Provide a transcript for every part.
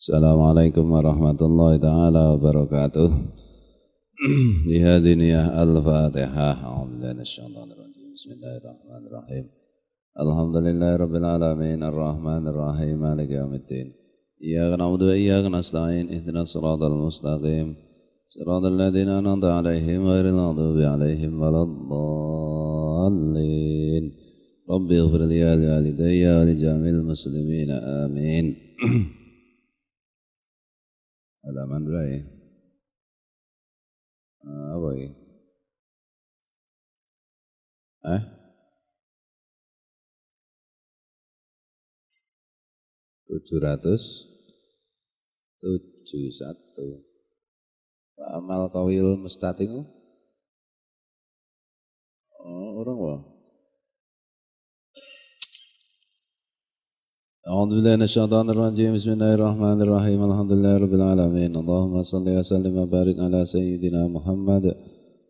Assalamualaikum warahmatullahi taala wabarakatuh. Bihadiniyah al-Fatihah. A'udzubillahi minasyaitonir rajim. Bismillahirrahmanirrahim. Alhamdulillahirabbil alamin arrahmanir rahim maliki yaumiddin. Iyyaka na'budu wa iyyaka nasta'in. Ihdinas siratal mustaqim. Siratal ladzina an'amta 'alaihim ghairil maghdubi 'alaihim waladdallin. Rabbi ighfir li wa li walidayya wa li jami'il muslimin. Amin. Halaman berapa? Apa ini? 771. Amal kawil mustatingu? Orang apa? A'udzubillahi minasyaitonir rajim. Bismillahirrahmanirrahim. Alhamdulillahirabbil alamin. Allahumma shalli wa sallim wa barik ala sayyidina Muhammad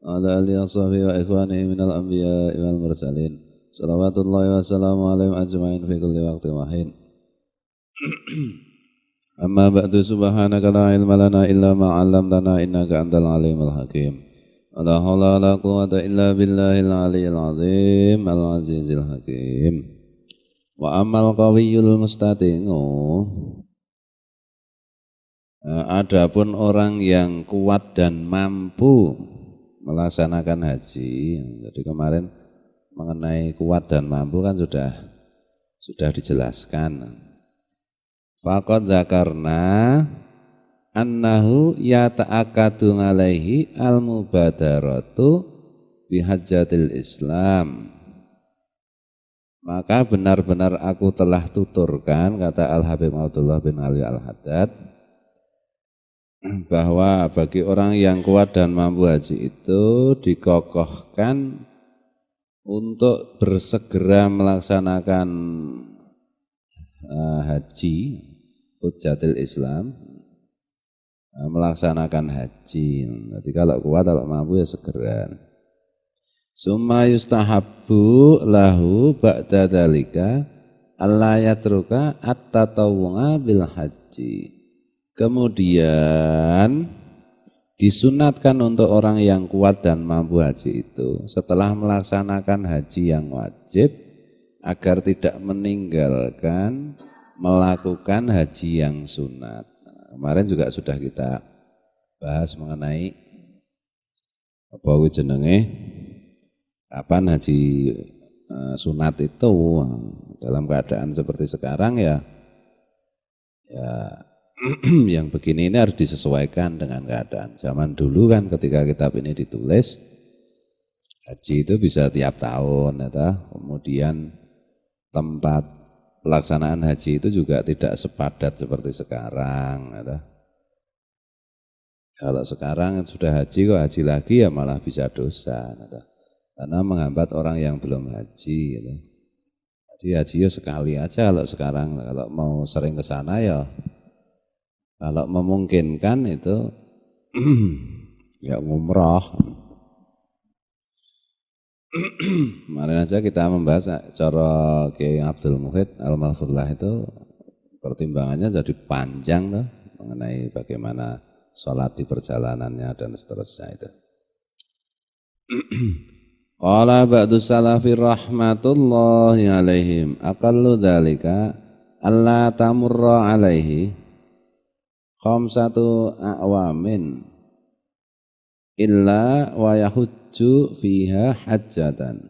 wa ala alihi washabihi wa ikhwanihi minal anbiya'i wal mursalin. Shalawatullahi wa salamu alaihim ajma'in fi kulli waqtin wa hin. Amma ba'du, subhanaka la ilma lana illa ma 'allamtana innaka antal alimul hakim. La haula wa la quwwata illa billahil aliyyil azim al azizil hakim. Wa amal qawiyul mustatingu, adapun orang yang kuat dan mampu melaksanakan haji. Jadi kemarin mengenai kuat dan mampu kan sudah dijelaskan. Faqad dzakarna annahu yata'akkadu alaihi al-mubadaratu bihajjatil Islam. Maka benar-benar aku telah tuturkan, kata Al-Habib Abdullah bin Ali Al-Haddad, bahwa bagi orang yang kuat dan mampu haji itu dikokohkan untuk bersegera melaksanakan haji, hujjatul Islam, melaksanakan haji. Jadi kalau kuat, kalau mampu ya segera. Summa yustahabbu lahu ba'da dzalika alla yatruka at-tatawwu'a bil haji. Kemudian disunatkan untuk orang yang kuat dan mampu haji itu setelah melaksanakan haji yang wajib agar tidak meninggalkan melakukan haji yang sunat. Kemarin juga sudah kita bahas mengenai apa jenenge kapan haji sunat itu dalam keadaan seperti sekarang ya yang begini ini harus disesuaikan dengan keadaan. Zaman dulu kan ketika kitab ini ditulis haji itu bisa tiap tahun ya, kemudian tempat pelaksanaan haji itu juga tidak sepadat seperti sekarang ya. Kalau sekarang sudah haji kok haji lagi ya malah bisa dosa ya. Karena menghambat orang yang belum haji gitu. Jadi haji ya sekali aja kalau sekarang, kalau mau sering ke sana ya kalau memungkinkan itu ya umroh. Kemarin aja kita membahas cara Kiai Abdul Muhid Al-Mahfudlah itu pertimbangannya jadi panjang tuh mengenai bagaimana sholat di perjalanannya dan seterusnya itu. Qala ba'du salafi rahmatullahi alaihim aqallu dzalika alla tamurra alaihi khamsatu a'wamin illa wa yahujju fiha hajjatan.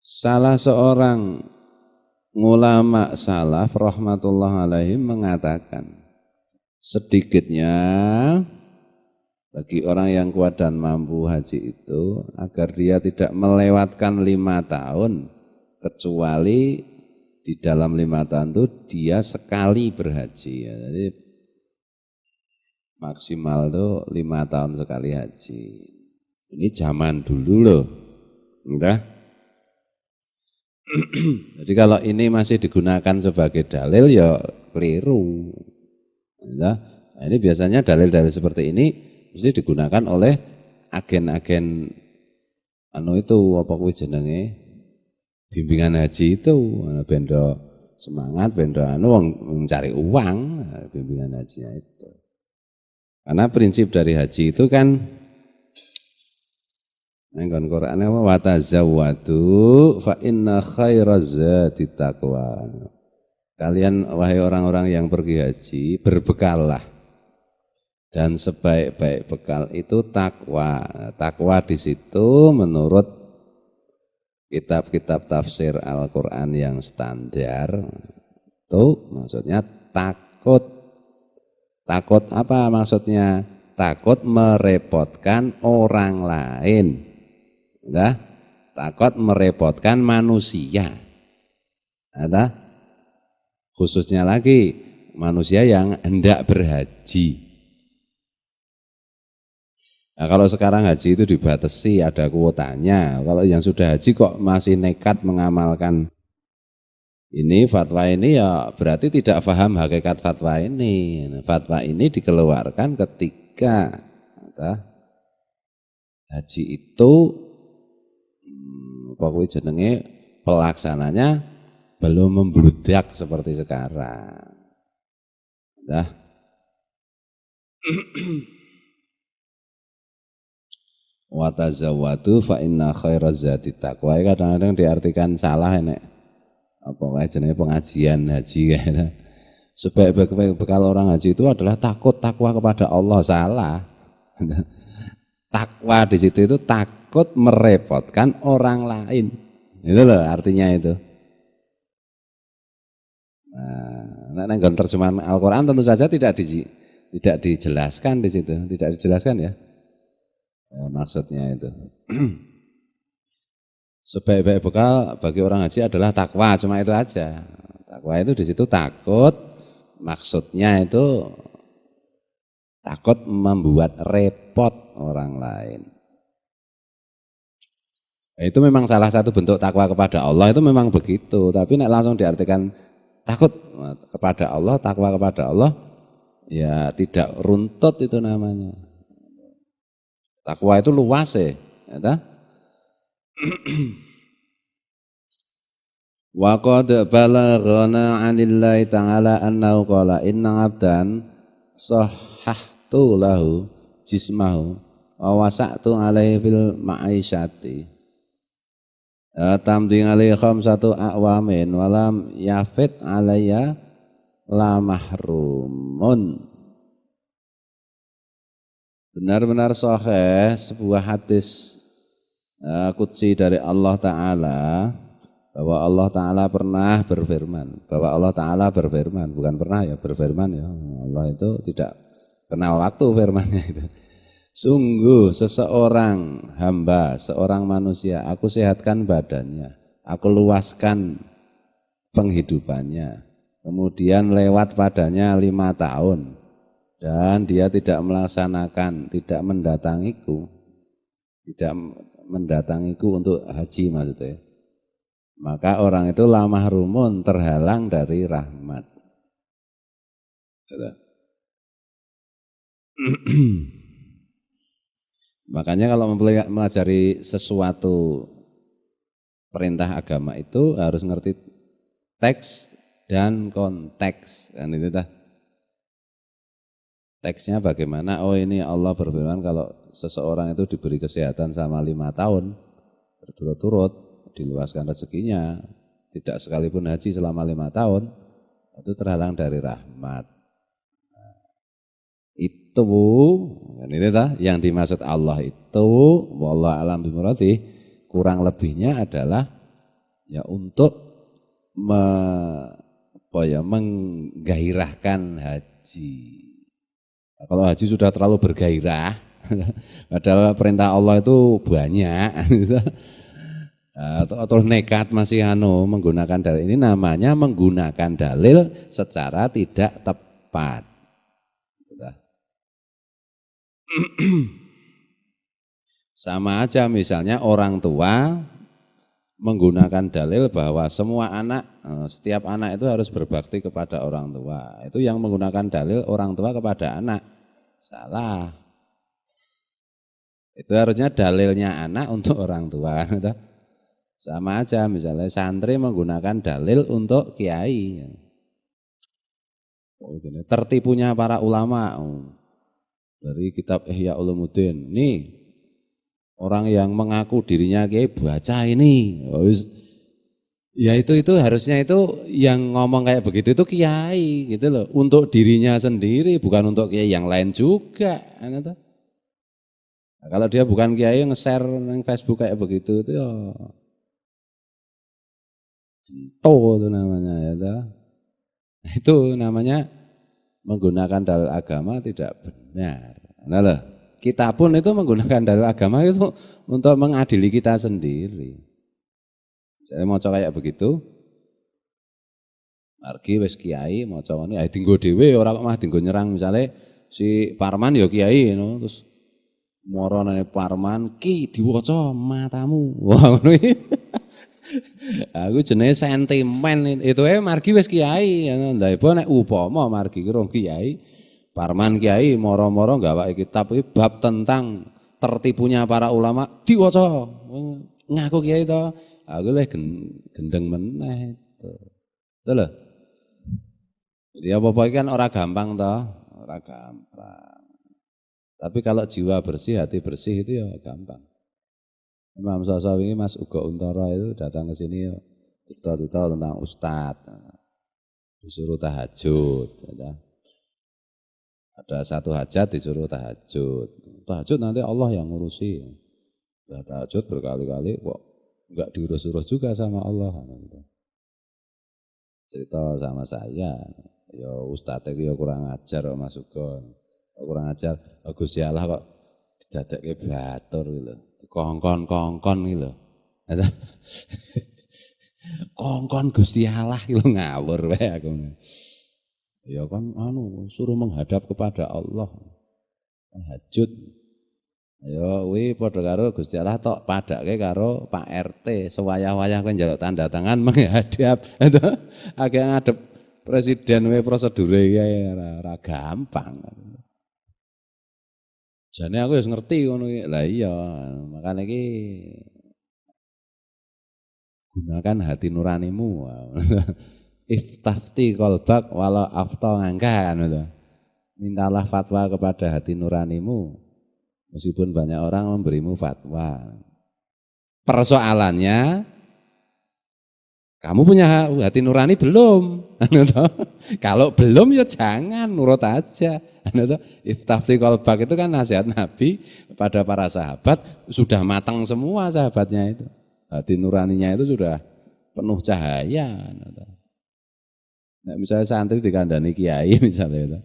Salah seorang ulama salaf rahmatullah alaihim mengatakan sedikitnya bagi orang yang kuat dan mampu haji itu agar dia tidak melewatkan 5 tahun kecuali di dalam 5 tahun itu dia sekali berhaji ya. Jadi maksimal itu 5 tahun sekali haji. Ini zaman dulu loh. Enggak? Jadi kalau ini masih digunakan sebagai dalil ya keliru. Nah, ini biasanya dalil-dalil seperti ini mesti digunakan oleh agen-agen itu apa kuwi jenenge Bimbingan haji itu bendo semangat, bendo mencari uang, bimbingan hajinya itu. Karena prinsip dari haji itu kan nang Quran apa wa tazawwadu fa inna khairaz zati taqwa. Kalian wahai orang-orang yang pergi haji, berbekallah. Dan sebaik-baik bekal itu takwa. Takwa di situ menurut kitab-kitab tafsir Al-Qur'an yang standar itu maksudnya takut. Takut apa maksudnya? Takut merepotkan orang lain. Nah, takut merepotkan manusia. Ada khususnya lagi manusia yang hendak berhaji. Nah, kalau sekarang haji itu dibatasi, ada kuotanya. Kalau yang sudah haji kok masih nekat mengamalkan ini fatwa ini, ya berarti tidak paham hakikat fatwa ini. Fatwa ini dikeluarkan ketika haji itu pokoknya jenenge pelaksananya belum membludak seperti sekarang. Dah. Wa tazawwadu fa inna khairaz zati taqwa. Kadang-kadang diartikan salah ini. Apa kayak jenenge pengajian haji kayak. Sebaik-baik bekal orang haji itu adalah takwa kepada Allah. Salah. Takwa di situ itu takut merepotkan orang lain. Itu loh artinya itu. Nah, nang terjemahan Al-Qur'an tentu saja tidak dijelaskan di situ, tidak dijelaskan ya. Maksudnya itu. Sebaik-baik bekal bagi orang haji adalah takwa, cuma itu aja. Takwa itu di situ takut, maksudnya itu takut membuat repot orang lain. Itu memang salah satu bentuk takwa kepada Allah, itu memang begitu. Tapi nek langsung diartikan takut kepada Allah, takwa kepada Allah, ya tidak runtut itu namanya. Takwa itu luas ya. Wa qad balaghana 'anillahi ta'ala annahu qala inna 'abdan sahhahtu lahu jismahu wa wasa'tu 'alaihi fil ma'isyati tamding 'alaihi khamsatu a'wamin wa lam yafid 'alayya la mahrumun. Benar-benar sahih sebuah hadis qudsi dari Allah Ta'ala bahwa Allah Ta'ala pernah berfirman, bahwa Allah Ta'ala berfirman, bukan pernah ya, berfirman ya, Allah itu tidak kenal waktu firmannya itu. Sungguh seseorang hamba, seorang manusia, aku sehatkan badannya, aku luaskan penghidupannya, kemudian lewat padanya 5 tahun, dan dia tidak melaksanakan, tidak mendatangiku untuk haji maksudnya. Maka orang itu la mahrumun, terhalang dari rahmat. Makanya kalau mempelajari sesuatu perintah agama itu harus ngerti teks dan konteks. Kan itu dah. Teksnya bagaimana? Oh ini Allah berfirman kalau seseorang itu diberi kesehatan selama 5 tahun berturut-turut, diluaskan rezekinya, tidak sekalipun haji selama 5 tahun, itu terhalang dari rahmat. Itu ini yang dimaksud Allah itu, wallahu a'lam bimuradi, kurang lebihnya adalah ya untuk menggairahkan haji. Kalau haji sudah terlalu bergairah, padahal perintah Allah itu banyak, atau nekat masih menggunakan dalil, ini namanya menggunakan dalil secara tidak tepat. Sama aja misalnya orang tua menggunakan dalil bahwa setiap anak itu harus berbakti kepada orang tua. Itu yang menggunakan dalil orang tua kepada anak. Salah. Itu harusnya dalilnya anak untuk orang tua. Sama aja misalnya santri menggunakan dalil untuk kiai. Tertipunya para ulama dari kitab Ihya Ulumuddin. Nih orang yang mengaku dirinya kiai baca ini. Ya itu harusnya itu yang ngomong kayak begitu itu kiai gitu loh. Untuk dirinya sendiri bukan untuk kiai yang lain juga. Nah, kalau dia bukan kiai nge-share di Facebook kayak begitu itu ya jento itu namanya ya. Itu namanya menggunakan dalil agama tidak benar. Nah loh, kita pun itu menggunakan dalil agama itu untuk mengadili kita sendiri. Saya mau coba kayak begitu, margi wis kiai mau coba ini, tinggo dewe orang mah tinggo nyerang misalnya si Parman ya kiai, no, terus moro nane Parman ki diwaca matamu, wah ini. Aku jenenge sentimen itu margi wis kiai ndaipo nek upama margi ki rong kiai Parman kiai moro-moro gawake kitab iki bab tentang tertipunya para ulama diwaca ngaku kiai to aku le gendeng meneh itu lho jadi apa-apa kan ora gampang to ora gampang tapi kalau jiwa bersih hati bersih itu ya gampang. Imam Syafi'i ini Mas Ugo Untoro itu datang ke sini cerita-cerita tentang ustadz, disuruh tahajud. Ya. Ada satu hajat disuruh tahajud. Tahajud nanti Allah yang ngurusi. Ya, tahajud berkali-kali kok enggak diurus-urus juga sama Allah. Cerita sama saya, ya ustadz itu ya kurang ajar Mas Ugo. Kurang ajar, Gusti Allah kok didadake batur gitu. Kongkon gitu. Kongkon Gusti Allah gitu ngawur wae aku. Ya kan suruh menghadap kepada Allah. Tahajud. Ya kuwi padha karo Gusti Allah tok padake karo Pak RT sewayah-wayah kowe njaluk tanda tangan menghadap. Agak ngadep presiden wae prosedure iki ora gampang. Jane aku wis ngerti ngono iki. Lah iya, makane iki gunakan hati nuranimu. Iftafti qalbak wala afta ngangka kan itu. Mintalah fatwa kepada hati nuranimu meskipun banyak orang memberimu fatwa. Persoalannya kamu punya hati nurani belum? Kalau belum ya jangan nurut aja. Iftafti qalbak itu kan nasihat Nabi kepada para sahabat sudah matang semua sahabatnya itu. Hati nuraninya itu sudah penuh cahaya. Nah, misalnya santri dikandani kiai misalnya itu.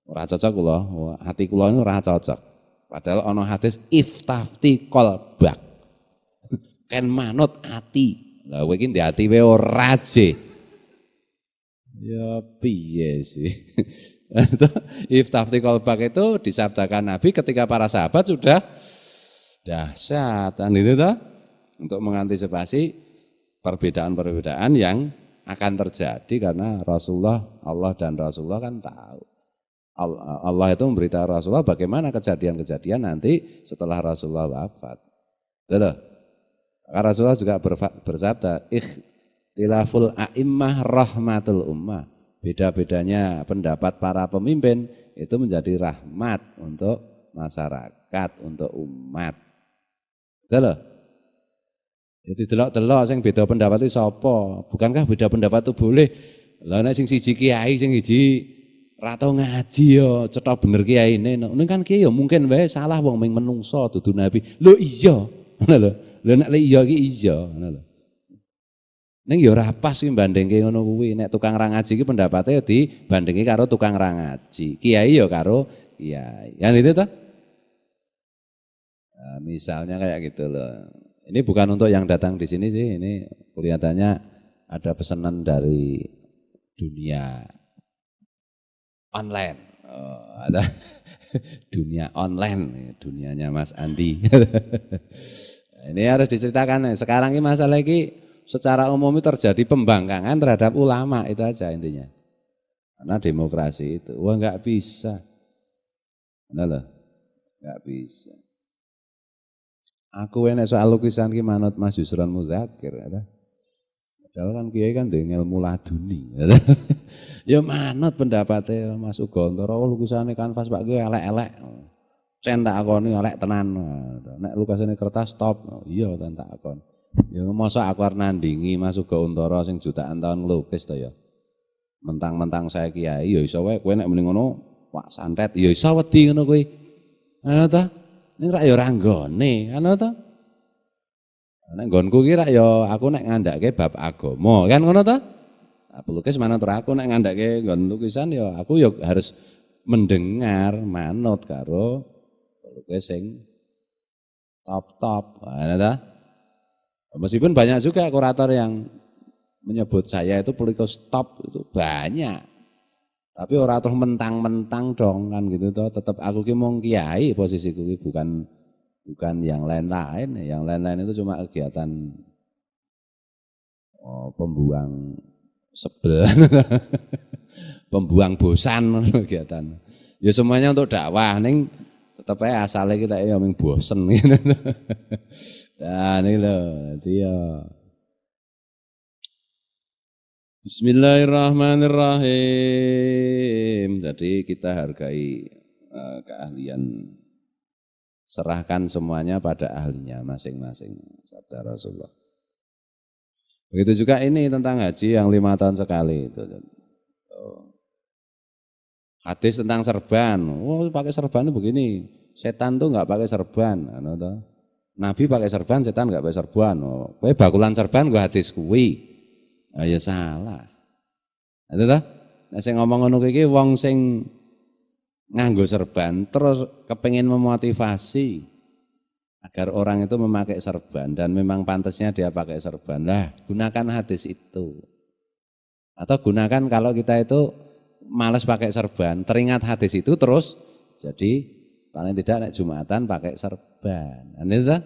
Ora cocok kula, hati kula ini ora cocok. Padahal ana hadis iftafti qalbak. Ken manut ati. Lah kowe iki ndek ati wae ora je. Ya piye sih. Iftafti qalbak itu disabdakan Nabi ketika para sahabat sudah dahsyat kan itu toh untuk mengantisipasi perbedaan-perbedaan yang akan terjadi karena Allah dan Rasulullah kan tahu. Allah itu memberitahu Rasulullah bagaimana kejadian-kejadian nanti setelah Rasulullah wafat. Betul. Rasulullah juga bersabda, ikhtilaful a'immah rahmatul ummah. Beda-bedanya pendapat para pemimpin itu menjadi rahmat untuk masyarakat, untuk umat. Betul. Jadi delok-delok sing beda pendapat itu sapa? Bukankah beda pendapat itu boleh? Lah nek sing siji kiai, sing siji ra tau ngaji ya, cetha bener kiyaine. Nek kan kiai ya mungkin wae salah wong ming menungso dudu nabi. Lho iya. Ngono lho. Lha nek iya iki iya ngono lho. Ning ya ora pas kuwi bandingke ngono kuwi. Nek tukang ra ngaji iki pendapate ya dibandingi karo tukang ra ngaji. Kiai ya karo kiai. Kan itu toh? Nah, misalnya kayak gitu loh. Ini bukan untuk yang datang di sini sih, ini kelihatannya ada pesanan dari dunia online. Ada dunia online, dunianya Mas Andi. Ini harus diceritakan. Sekarang ini masalah ini secara umum terjadi pembangkangan terhadap ulama, itu aja intinya. Karena demokrasi itu, wah nggak bisa. Benar loh, nggak bisa. Aku enek soal lukisan ki manut Mas Yusron Muzakir. Padahal kan kiai kan duwe ilmu laduni. Ya manut pendapatnya Mas Ugantara, lukisannya kanvas Pak Kiai elek-elek. Centak akoni elek tenan. Nek lukisannya kertas top. Iya tak akon. Ya masa aku arep nandingi Mas Ugantara sing jutaan tahun ngelukis to ya. Mentang-mentang saya kiai ya iso wae kowe nek muni ngono wak santet ya iso wedi ngono kowe. Ana ta? Ning rak ya ora nggone, ana ta? Nek nggonku ki rak ya aku nek ngandhake bab agama, kan ngono ta? Pelukis manut aku nek ngandhake nggon lukisan ya aku ya harus mendengar manut karo pelukis sing top-top. Ana ta? Meskipun banyak juga kurator yang menyebut saya itu pelukis top itu banyak. Tapi ora terus mentang-mentang dong kan gitu toh. Tetap aku ki mung kiai posisiku ki bukan yang lain-lain. Yang lain-lain itu cuma kegiatan pembuang sebel. Pembuang bosan kegiatan. Ya semuanya untuk dakwah ning tetep ae asale kita ya mung bosen gitu. Nah ini lho, dia. Bismillahirrahmanirrahim. Jadi kita hargai keahlian, serahkan semuanya pada ahlinya masing-masing. Sabda Rasulullah. Begitu juga ini tentang haji yang 5 tahun sekali itu. Hadis tentang serban. Oh pakai serban itu begini. Setan tuh nggak pakai serban. Nabi pakai serban, setan nggak pakai serban. Oh, kowe bakulan serban gue hadis kuwi. Ya salah. Itu toh? Nek sing ngomong ngono iki wong sing nganggo serban terus kepengin memotivasi agar orang itu memakai serban dan memang pantasnya dia pakai serban. Lah, gunakan hadis itu. Atau gunakan kalau kita itu malas pakai serban, teringat hadis itu terus jadi paling tidak nek Jumatan pakai serban. Itu toh?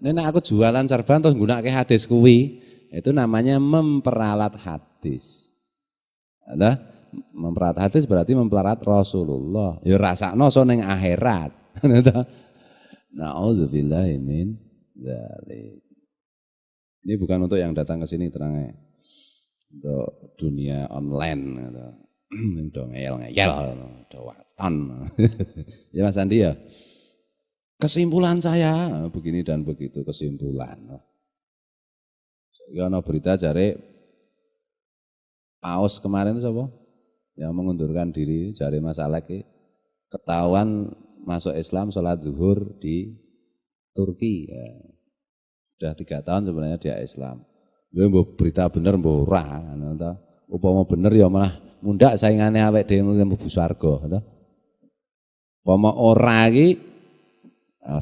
Nek aku jualan serban terus gunake hadis kuwi. Itu namanya memperalat hadis. Ada memperalat hadis berarti memperalat Rasulullah. Ya rasakno so ning akhirat. Nauzubillahi min dzalik. Ini bukan untuk yang datang ke sini terangnya. Untuk dunia online gitu. Untuk ngeyel-ngeyel dewatan. Ya Mas Andi ya. Kesimpulan saya begini dan begitu kesimpulan. Ya ana berita jare Paus kemarin itu siapa? Yang mengundurkan diri jare Mas Alek ketahuan masuk Islam sholat zuhur di Turki ya. Sudah 3 tahun sebenarnya dia Islam. Ya mbok berita bener mbok ora ngono. Upama bener ya malah mundak saingane awake dhewe mlebu swarga to. Upama ora iki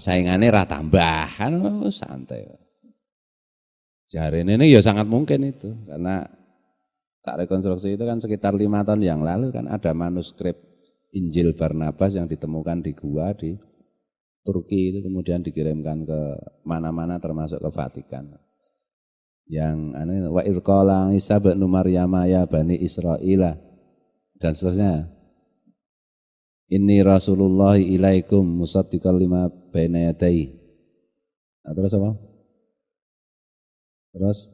saingane ra tambah kan santai. Jarene ini ya sangat mungkin itu karena tak rekonstruksi itu kan sekitar 5 tahun yang lalu kan ada manuskrip Injil Barnabas yang ditemukan di gua di Turki itu kemudian dikirimkan ke mana-mana termasuk ke Vatikan. Yang wa idz qala Isa bin Maryam ya bani Israila dan seterusnya. Inni Rasulullah ilaikum musaddiqal lima baina yadai. Terus apa? Terus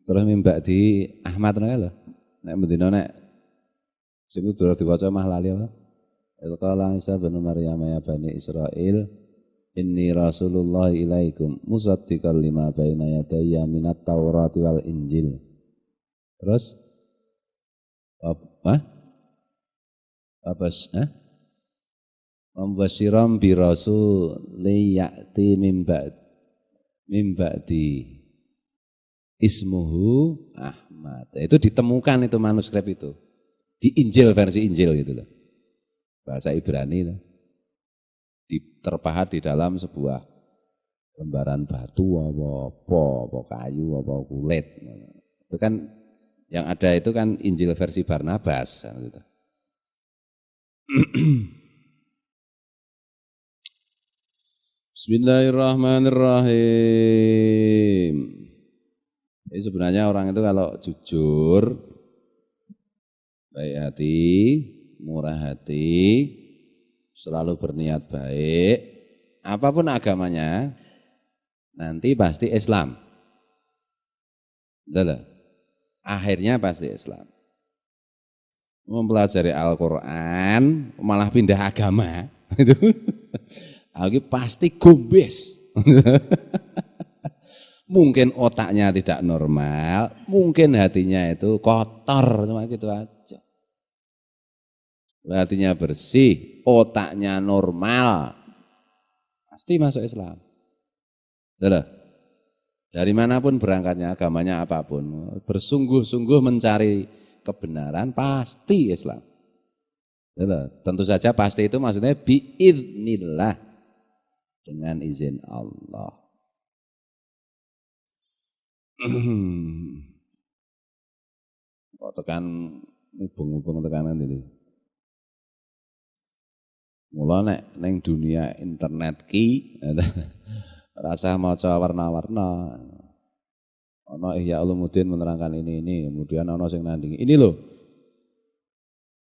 mimba di Ahmad nek lho. Nek mendina nek sing durung diwaca mah lali apa? Qala Isa bin Maryam ya bani Israil inni Rasulullah ilaikum musaddiqal lima baina yadayya minat Taurati wal Injil. Terus apa? Membasyiram bi rasul liyati mimba di ismuhu Ahmad. Itu ditemukan itu manuskrip itu. Di Injil versi Injil gitu loh. Bahasa Ibrani itu. Terpahat di dalam sebuah lembaran batu apa kayu apa kulit. Itu kan yang ada itu kan Injil versi Barnabas gitu. Bismillahirrahmanirrahim. Jadi sebenarnya orang itu kalau jujur, baik hati, murah hati, selalu berniat baik, apapun agamanya, nanti pasti Islam. Betul. Akhirnya pasti Islam. Mempelajari Al-Quran, malah pindah agama, itu pasti gombes. Mungkin otaknya tidak normal, mungkin hatinya itu kotor, cuma gitu aja. Hatinya bersih, otaknya normal, pasti masuk Islam. Betul? Dari manapun berangkatnya, agamanya apapun, bersungguh-sungguh mencari kebenaran, pasti Islam. Betul? Tentu saja pasti itu maksudnya biidznillah, dengan izin Allah. Kok tekan mubeng-mubeng tekanan ini. Mula nek neng dunia internet ki rasa maca warna-warna. Ana Ihya Ulumuddin menerangkan ini, kemudian ana sing nandingi. Ini loh.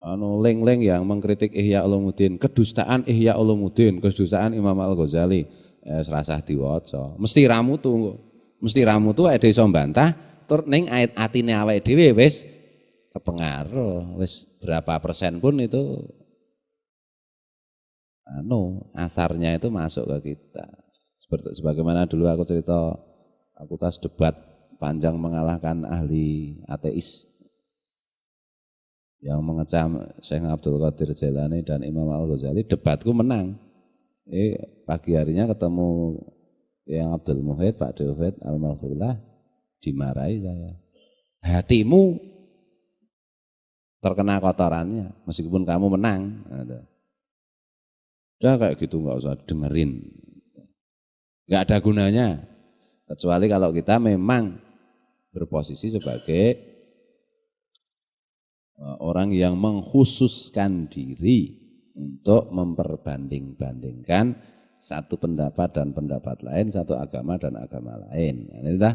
Anu leng-leng yang mengkritik Ihya Ulumuddin, kedustaan Ihya Ulumuddin, kedustaan Imam Al-Ghazali. Serasa diwaca. Mesti ramu tuh. Mesti ramu tuh ada iso mbantah, tur ning atine awake dhewe wis kepengaruh, wis berapa persen pun itu asarnya itu masuk ke kita. Sebagaimana dulu aku cerita, aku tas debat panjang mengalahkan ahli ateis yang mengecam Syekh Abdul Qadir Jailani dan Imam Al-Ghazali, debatku menang. Pagi harinya ketemu yang Abdul Muhid, Pak David Al-Maghfurlah, dimarahi saya. Hatimu terkena kotorannya, meskipun kamu menang. Udah kayak gitu, nggak usah dengerin. Nggak ada gunanya, kecuali kalau kita memang berposisi sebagai orang yang mengkhususkan diri untuk memperbanding-bandingkan satu pendapat dan pendapat lain, satu agama dan agama lain. Ini dah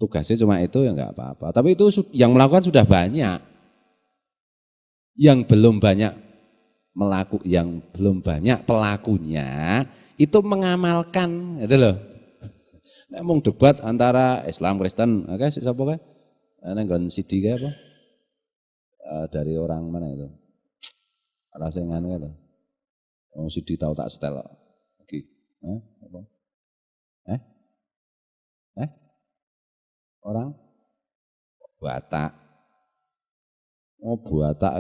tugasnya cuma itu, ya nggak apa-apa. Tapi itu yang melakukan sudah banyak. Yang belum banyak pelakunya itu mengamalkan, gitu loh. Ngomong debat antara Islam Kristen, oke, siapa kan? Nenggon CD apa? Dari orang mana itu? Rasengan itu. Oh, CD tahu tak setel lagi. Apa? Orang Batak. Oh, Batak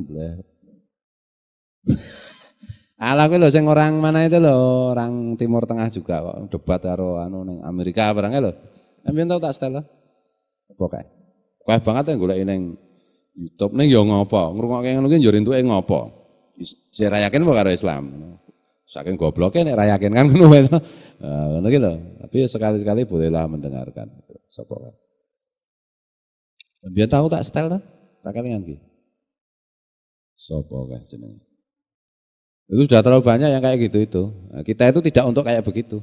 bleh. Ala kuwi lho sing orang mana itu lho, orang Timur Tengah juga kok debat karo ning Amerika barangnya lho. Ambil tahu tak setel. Apa kae? Kae banget ya golek ning YouTube ning ya ngopo? Ngrungokke ngono ki yo entuke ngopo? Saya rayakin apa karo Islam? Saking gobloknya nek rayakin kan ngono wae to. Ngono ki lho. Tapi sekali-sekali bolehlah mendengarkan. Sapa kae? Biar tahu tak setel to? Tak kelingan ki. Sapa kae jenenge? Itu sudah terlalu banyak yang kayak gitu itu. Nah, kita itu tidak untuk kayak begitu.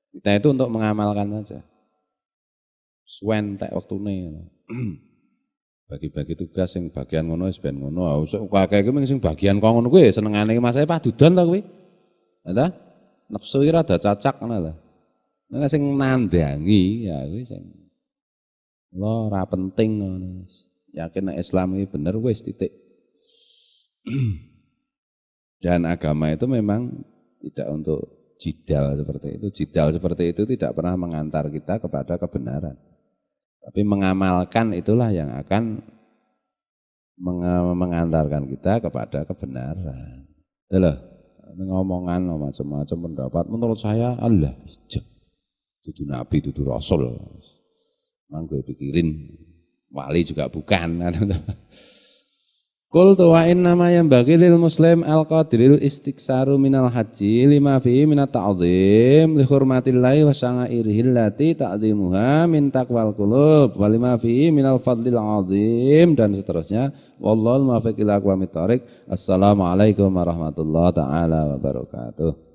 Kita itu untuk mengamalkan saja. Suwen tek waktune. Bagi-bagi tugas sing bagian ngono wis ben ngono. Akeh iki sing bagian kok ngono kuwi senengane Mas e padudan ta kuwi. Ada nafsu iki rada cacak ngono lho. Nek sing nandangi ya kuwi sing ora penting ngono. Yakin nek Islam iki bener wis titik. Dan agama itu memang tidak untuk jidal seperti itu. Jidal seperti itu tidak pernah mengantar kita kepada kebenaran. Tapi mengamalkan itulah yang akan mengantarkan kita kepada kebenaran. Itulah ngomongan macam-macam pendapat. Menurut saya Allah, dudu nabi, dudu rasul. Mang gue pikirin wali juga bukan. Qul wa inna ma yanbaghi lil muslim al-qadiril istiksaru minal haji lima fihi minat ta'zim li hurmatillahi wa sya'airihi allati ta'zimuha min taqwal qulub wa lima fihi minal fadlil azim dan seterusnya. Wallahul muwaffiq ila aqwamit thoriq. Assalamualaikum warahmatullahi taala wabarakatuh.